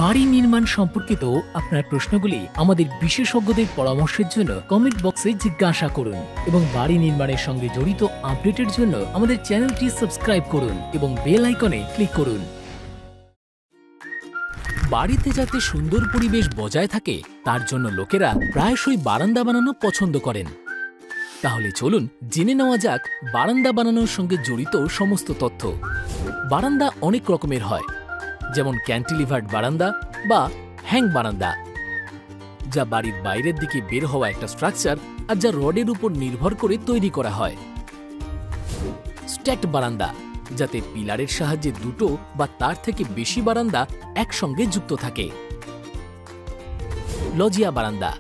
বাড়ি নির্মাণ সম্পর্কিত আপনার প্রশ্নগুলি আমাদের বিশেষজ্ঞদের পরামর্শের জন্য কমেন্ট বক্সে জিজ্ঞাসা করুন এবং বাড়ি নির্মাণের সঙ্গে জড়িত আপডেটের জন্য আমাদের চ্যানেলটি সাবস্ক্রাইব করুন এবং বেল আইকনে ক্লিক করুন। বাড়িতে যাতে সুন্দর পরিবেশ বজায় থাকে তার জন্য লোকেরা প্রায়শই বারান্দা বানানো পছন্দ করেন। তাহলে চলুন জেনে নেওয়া যাক বারান্দা বানানোর সঙ্গে জড়িত সমস্ত তথ্য। বারান্দা অনেক রকমের হয়, যেমন ক্যান্টিলিভার্ড বারান্দা বা হ্যাং বারান্দা, যা বাড়ির বাইরের দিকে বের হওয়া একটা স্ট্রাকচার আর যা রডের উপর নির্ভর করে তৈরি করা হয়। স্ট্যাকড বারান্দা, যাতে পিলারের সাহায্যে দুটো বা তার থেকে বেশি বারান্দা একসঙ্গে যুক্ত থাকে। লজিয়া বারান্দা,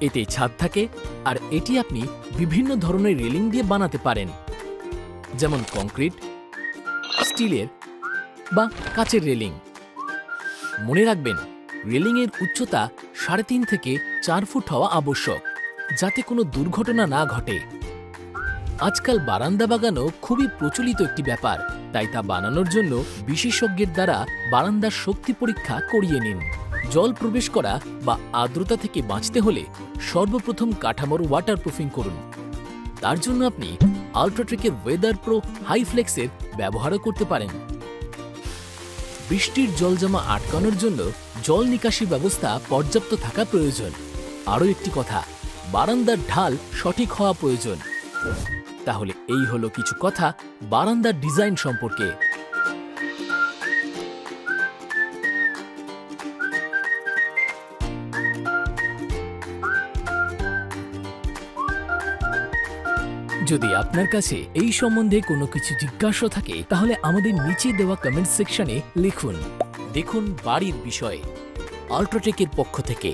এতে ছাদ থাকে আর এটি আপনি বিভিন্ন ধরনের রেলিং দিয়ে বানাতে পারেন, যেমন কংক্রিট, স্টিলের বা কাচের রেলিং। মনে রাখবেন, রেলিংয়ের উচ্চতা 3.5 থেকে 4 ফুট হওয়া আবশ্যক, যাতে কোনো দুর্ঘটনা না ঘটে। আজকাল বারান্দা বাগানো খুবই প্রচলিত একটি ব্যাপার, তাই তা বানানোর জন্য বিশেষজ্ঞের দ্বারা বারান্দার শক্তি পরীক্ষা করিয়ে নিন। জল প্রবেশ করা বা আর্দ্রতা থেকে বাঁচতে হলে সর্বপ্রথম কাঠামোর ওয়াটারপ্রুফিং করুন। তার জন্য আপনি আল্ট্রাটেকের ওয়েদার প্রো হাই ফ্লেক্সের ব্যবহারও করতে পারেন। বৃষ্টির জল জমা আটকানোর জন্য জল নিকাশি ব্যবস্থা পর্যাপ্ত থাকা প্রয়োজন। আরও একটি কথা, বারান্দার ঢাল সঠিক হওয়া প্রয়োজন। তাহলে এই হলো কিছু কথা বারান্দার ডিজাইন সম্পর্কে। যদি আপনার কাছে এই সম্বন্ধে কোনো কিছু জিজ্ঞাসা থাকে তাহলে আমাদের নিচে দেওয়া কমেন্ট সেকশনে লিখুন। দেখুন বাড়ির বিষয়ে আল্ট্রাটেকের পক্ষ থেকে।